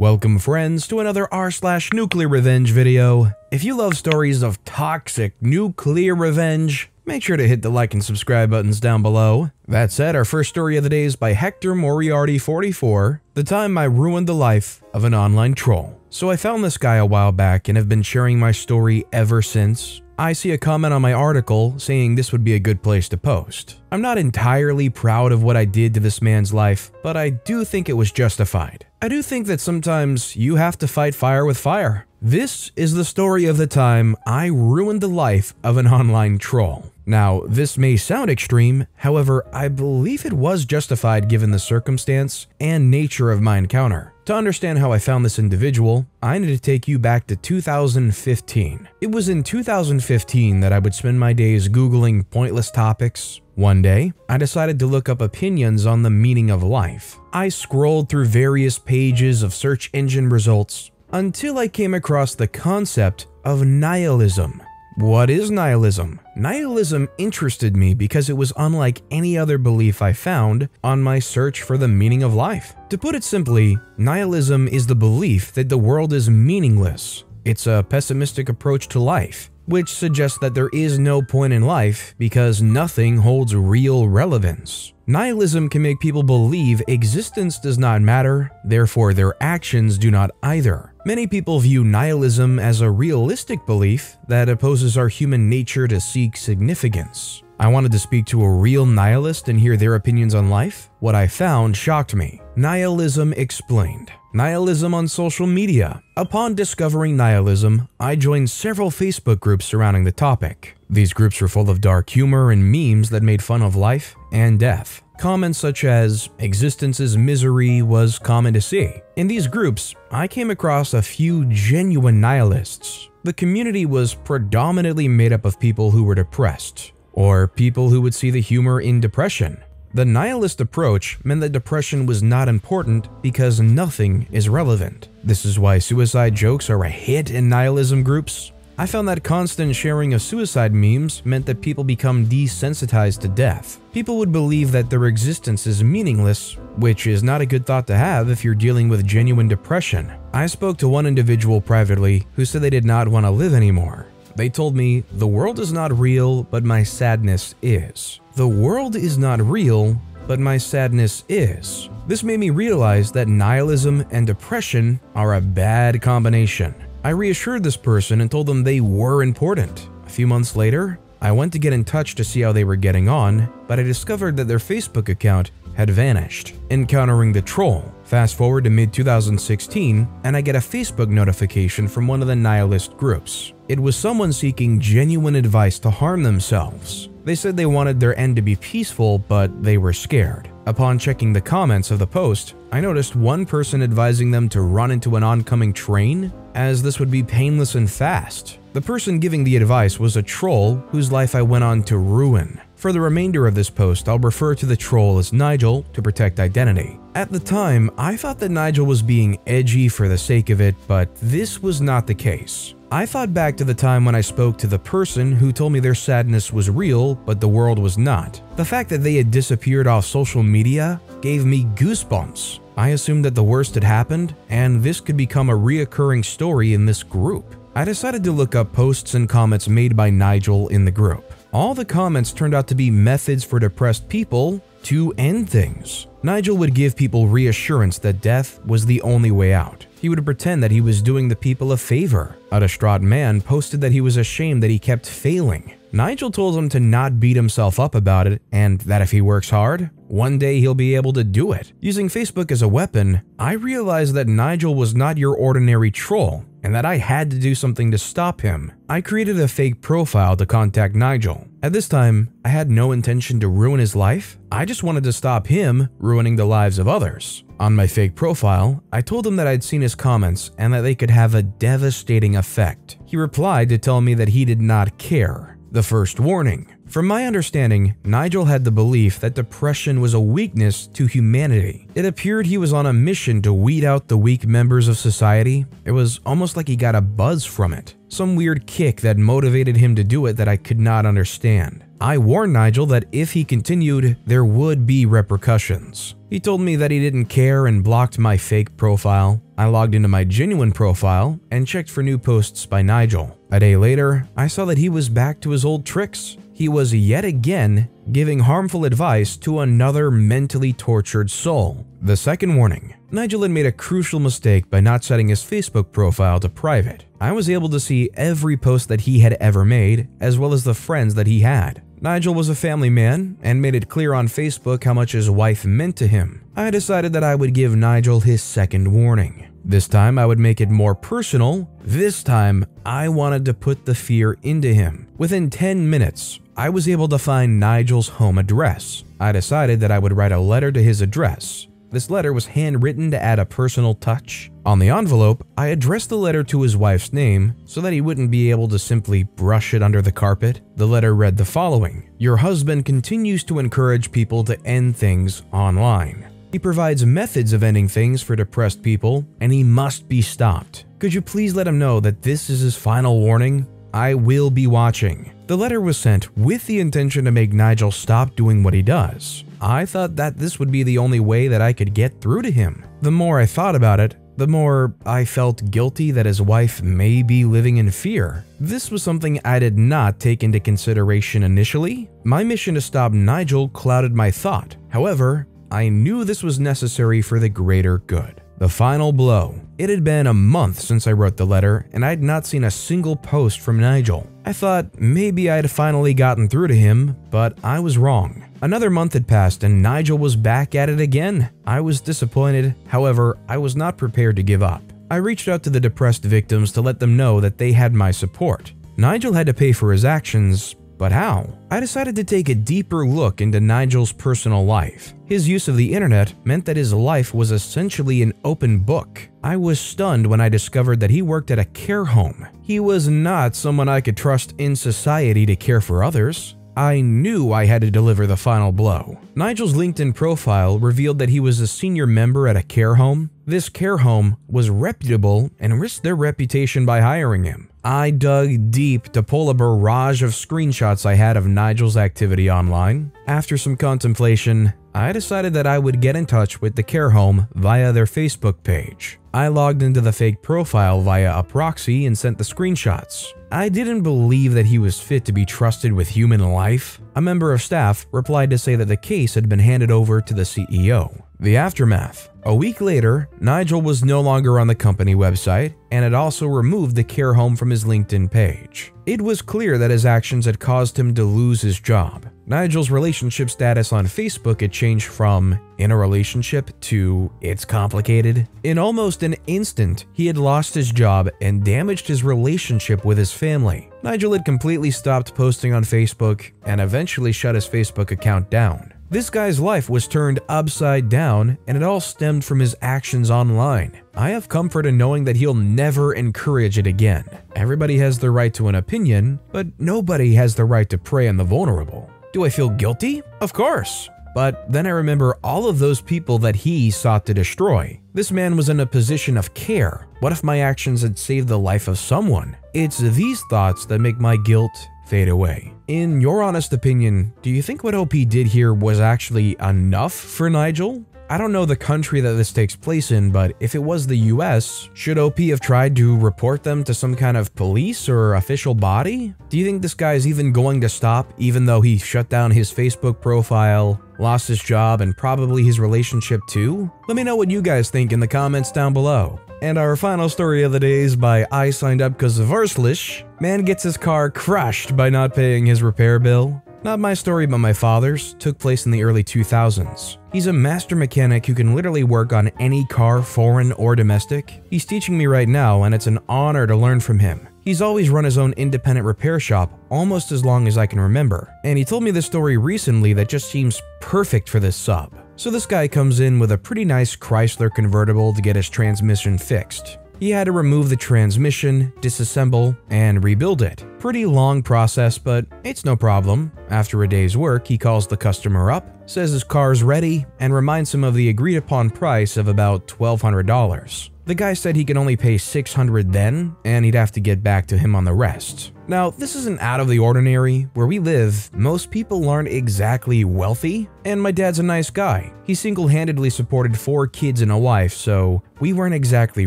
Welcome friends to another r/NuclearRevenge video. If you love stories of toxic nuclear revenge, make sure to hit the like and subscribe buttons down below. That said, our first story of the day is by Hector Moriarty 44, The Time I Ruined the Life of an Online Troll. So I found this guy a while back and have been sharing my story ever since. I see a comment on my article saying this would be a good place to post. I'm not entirely proud of what I did to this man's life, but I do think it was justified. I do think that sometimes you have to fight fire with fire. This is the story of the time I ruined the life of an online troll. Now, this may sound extreme, however, I believe it was justified given the circumstance and nature of my encounter. To understand how I found this individual, I need to take you back to 2015. It was in 2015 that I would spend my days Googling pointless topics. One day, I decided to look up opinions on the meaning of life. I scrolled through various pages of search engine results until I came across the concept of nihilism. What is nihilism? Nihilism interested me because it was unlike any other belief I found on my search for the meaning of life. To put it simply, nihilism is the belief that the world is meaningless. It's a pessimistic approach to life, which suggests that there is no point in life because nothing holds real relevance. Nihilism can make people believe existence does not matter, therefore their actions do not either. Many people view nihilism as a realistic belief that opposes our human nature to seek significance. I wanted to speak to a real nihilist and hear their opinions on life. What I found shocked me. Nihilism Explained. Nihilism on social media. Upon discovering nihilism, I joined several Facebook groups surrounding the topic. These groups were full of dark humor and memes that made fun of life and death. Comments such as, "Existence is misery," was common to see. In these groups, I came across a few genuine nihilists. The community was predominantly made up of people who were depressed, or people who would see the humor in depression. The nihilist approach meant that depression was not important because nothing is relevant. This is why suicide jokes are a hit in nihilism groups. I found that constant sharing of suicide memes meant that people become desensitized to death. People would believe that their existence is meaningless, which is not a good thought to have if you're dealing with genuine depression. I spoke to one individual privately who said they did not want to live anymore. They told me, "The world is not real, but my sadness is. The world is not real, but my sadness is." This made me realize that nihilism and depression are a bad combination. I reassured this person and told them they were important. A few months later, I went to get in touch to see how they were getting on, but I discovered that their Facebook account had vanished. Encountering the troll. Fast forward to mid-2016, and I get a Facebook notification from one of the nihilist groups. It was someone seeking genuine advice to harm themselves. They said they wanted their end to be peaceful, but they were scared. Upon checking the comments of the post, I noticed one person advising them to run into an oncoming train, as this would be painless and fast. The person giving the advice was a troll whose life I went on to ruin. For the remainder of this post, I'll refer to the troll as Nigel to protect identity. At the time, I thought that Nigel was being edgy for the sake of it, but this was not the case. I thought back to the time when I spoke to the person who told me their sadness was real, but the world was not. The fact that they had disappeared off social media gave me goosebumps. I assumed that the worst had happened, and this could become a reoccurring story in this group. I decided to look up posts and comments made by Nigel in the group. All the comments turned out to be methods for depressed people to end things. Nigel would give people reassurance that death was the only way out. He would pretend that he was doing the people a favor. A distraught man posted that he was ashamed that he kept failing. Nigel told him to not beat himself up about it and that if he works hard, one day he'll be able to do it. Using Facebook as a weapon, I realized that Nigel was not your ordinary troll and that I had to do something to stop him. I created a fake profile to contact Nigel. At this time, I had no intention to ruin his life. I just wanted to stop him ruining the lives of others. On my fake profile, I told him that I'd seen his comments and that they could have a devastating effect. He replied to tell me that he did not care. The first warning. From my understanding, Nigel had the belief that depression was a weakness to humanity. It appeared he was on a mission to weed out the weak members of society. It was almost like he got a buzz from it. Some weird kick that motivated him to do it that I could not understand. I warned Nigel that if he continued, there would be repercussions. He told me that he didn't care and blocked my fake profile. I logged into my genuine profile and checked for new posts by Nigel. A day later, I saw that he was back to his old tricks. He was yet again giving harmful advice to another mentally tortured soul. The second warning. Nigel had made a crucial mistake by not setting his Facebook profile to private. I was able to see every post that he had ever made, as well as the friends that he had. Nigel was a family man and made it clear on Facebook how much his wife meant to him. I decided that I would give Nigel his second warning. This time I would make it more personal. This time I wanted to put the fear into him. Within 10 minutes, I was able to find Nigel's home address. I decided that I would write a letter to his address. This letter was handwritten to add a personal touch. On the envelope, I addressed the letter to his wife's name so that he wouldn't be able to simply brush it under the carpet. The letter read the following: "Your husband continues to encourage people to end things online. He provides methods of ending things for depressed people, and he must be stopped. Could you please let him know that this is his final warning? I will be watching." The letter was sent with the intention to make Nigel stop doing what he does. I thought that this would be the only way that I could get through to him. The more I thought about it, the more I felt guilty that his wife may be living in fear. This was something I did not take into consideration initially. My mission to stop Nigel clouded my thought. However, I knew this was necessary for the greater good. The final blow. It had been a month since I wrote the letter, and I had not seen a single post from Nigel. I thought maybe I had finally gotten through to him, but I was wrong. Another month had passed and Nigel was back at it again. I was disappointed, however, I was not prepared to give up. I reached out to the depressed victims to let them know that they had my support. Nigel had to pay for his actions, but how? I decided to take a deeper look into Nigel's personal life. His use of the internet meant that his life was essentially an open book. I was stunned when I discovered that he worked at a care home. He was not someone I could trust in society to care for others. I knew I had to deliver the final blow. Nigel's LinkedIn profile revealed that he was a senior member at a care home. This care home was reputable and risked their reputation by hiring him. I dug deep to pull a barrage of screenshots I had of Nigel's activity online. After some contemplation, I decided that I would get in touch with the care home via their Facebook page. I logged into the fake profile via a proxy and sent the screenshots. I didn't believe that he was fit to be trusted with human life. A member of staff replied to say that the case had been handed over to the CEO. The aftermath. A week later, Nigel was no longer on the company website and had also removed the care home from his LinkedIn page. It was clear that his actions had caused him to lose his job. Nigel's relationship status on Facebook had changed from "in a relationship" to "it's complicated." In almost an instant, he had lost his job and damaged his relationship with his family. Nigel had completely stopped posting on Facebook and eventually shut his Facebook account down. This guy's life was turned upside down, and it all stemmed from his actions online. I have comfort in knowing that he'll never encourage it again. Everybody has the right to an opinion, but nobody has the right to prey on the vulnerable. Do I feel guilty? Of course. But then I remember all of those people that he sought to destroy. This man was in a position of care. What if my actions had saved the life of someone? It's these thoughts that make my guilt fade away. In your honest opinion, do you think what OP did here was actually enough for Nigel? I don't know the country that this takes place in, but if it was the US, should OP have tried to report them to some kind of police or official body? Do you think this guy is even going to stop, even though he shut down his Facebook profile, lost his job, and probably his relationship too? Let me know what you guys think in the comments down below. And our final story of the day is by I Signed Up Cause of Arslish. Man gets his car crushed by not paying his repair bill. Not my story, but my father's. Took place in the early 2000s. He's a master mechanic who can literally work on any car, foreign or domestic. He's teaching me right now, and it's an honor to learn from him. He's always run his own independent repair shop almost as long as I can remember. And he told me this story recently that just seems perfect for this sub. So this guy comes in with a pretty nice Chrysler convertible to get his transmission fixed. He had to remove the transmission, disassemble, and rebuild it. Pretty long process, but it's no problem. After a day's work, he calls the customer up, says his car's ready, and reminds him of the agreed upon price of about $1,200. The guy said he could only pay $600 then, and he'd have to get back to him on the rest. Now, this isn't out of the ordinary. Where we live, most people aren't exactly wealthy, and my dad's a nice guy. He single-handedly supported 4 kids and a wife, so we weren't exactly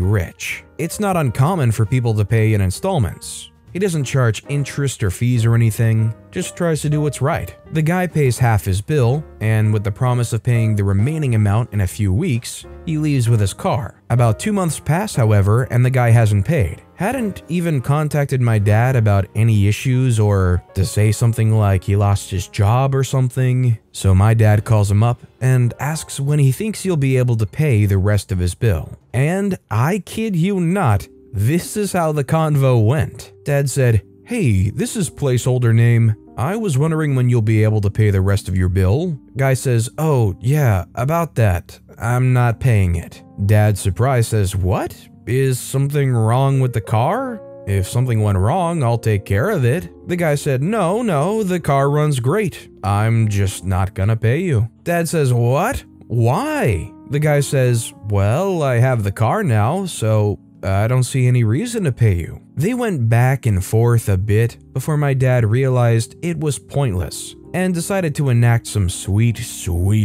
rich. It's not uncommon for people to pay in installments. He doesn't charge interest or fees or anything, just tries to do what's right. The guy pays half his bill, and with the promise of paying the remaining amount in a few weeks, he leaves with his car. About 2 months pass, however, and the guy hasn't paid. Hadn't even contacted my dad about any issues or to say something like he lost his job or something. So my dad calls him up and asks when he thinks he'll be able to pay the rest of his bill. And I kid you not, this is how the convo went. Dad said, "Hey, this is placeholder name. I was wondering when you'll be able to pay the rest of your bill." Guy says, "Oh, yeah, about that. I'm not paying it." Dad, surprised, says, "What? Is something wrong with the car? If something went wrong, I'll take care of it." The guy said, No, the car runs great. I'm just not gonna pay you." Dad says, "What? Why?" The guy says, "Well, I have the car now, so I don't see any reason to pay you." They went back and forth a bit before my dad realized it was pointless and decided to enact some sweet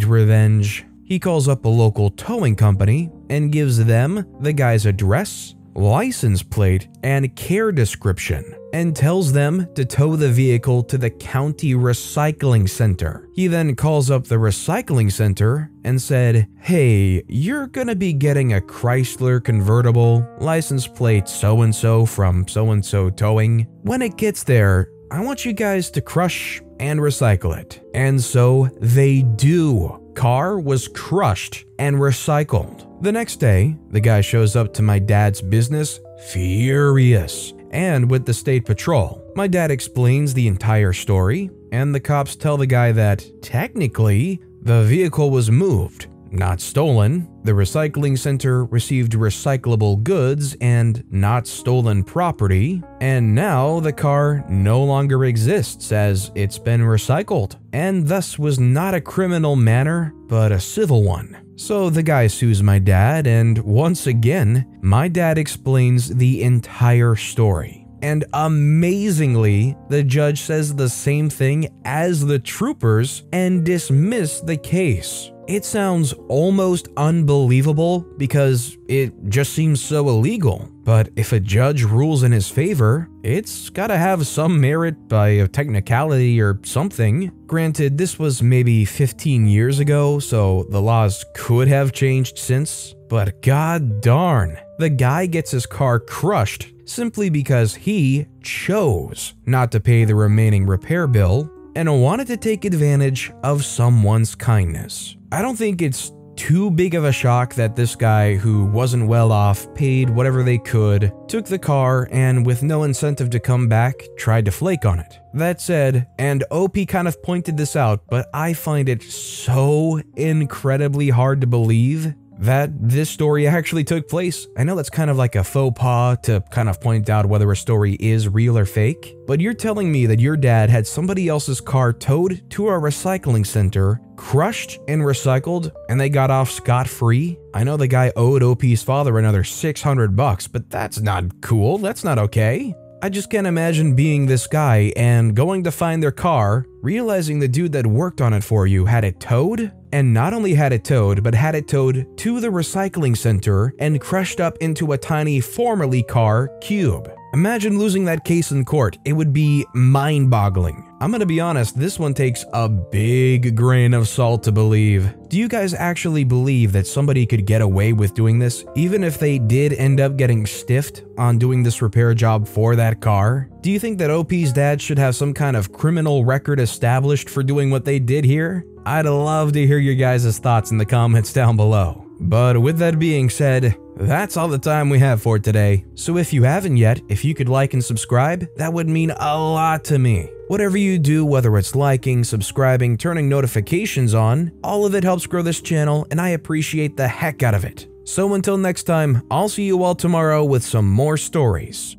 revenge. He calls up a local towing company and gives them the guy's address, license plate, and care description, and tells them to tow the vehicle to the county recycling center. He then calls up the recycling center and said, "Hey, you're gonna be getting a Chrysler convertible, license plate so-and-so from so-and-so towing. When it gets there, I want you guys to crush and recycle it." And so they do. Car was crushed and recycled. The next day, the guy shows up to my dad's business, furious, and with the state patrol. My dad explains the entire story, and the cops tell the guy that, technically, the vehicle was moved, not stolen. The recycling center received recyclable goods and not stolen property, and now the car no longer exists as it's been recycled, and thus was not a criminal matter, but a civil one. So the guy sues my dad, and once again, my dad explains the entire story. And amazingly, the judge says the same thing as the troopers and dismissed the case. It sounds almost unbelievable because it just seems so illegal. But if a judge rules in his favor, it's gotta have some merit by a technicality or something. Granted, this was maybe 15 years ago, so the laws could have changed since. But god darn, the guy gets his car crushed simply because he chose not to pay the remaining repair bill and wanted to take advantage of someone's kindness. I don't think it's too big of a shock that this guy who wasn't well off paid whatever they could, took the car, and with no incentive to come back, tried to flake on it. That said, and OP kind of pointed this out, but I find it so incredibly hard to believe that this story actually took place. I know that's kind of like a faux pas to kind of point out whether a story is real or fake, but you're telling me that your dad had somebody else's car towed to a recycling center, crushed and recycled, and they got off scot-free? I know the guy owed OP's father another $600, but that's not cool. That's not okay. I just can't imagine being this guy and going to find their car, realizing the dude that worked on it for you had it towed, and not only had it towed, but had it towed to the recycling center and crushed up into a tiny formerly car cube. Imagine losing that case in court. It would be mind-boggling. I'm gonna be honest, this one takes a big grain of salt to believe. Do you guys actually believe that somebody could get away with doing this, even if they did end up getting stiffed on doing this repair job for that car? Do you think that OP's dad should have some kind of criminal record established for doing what they did here? I'd love to hear your guys' thoughts in the comments down below. But with that being said, that's all the time we have for today. So if you haven't yet, if you could like and subscribe, that would mean a lot to me. Whatever you do, whether it's liking, subscribing, turning notifications on, all of it helps grow this channel, and I appreciate the heck out of it. So until next time, I'll see you all tomorrow with some more stories.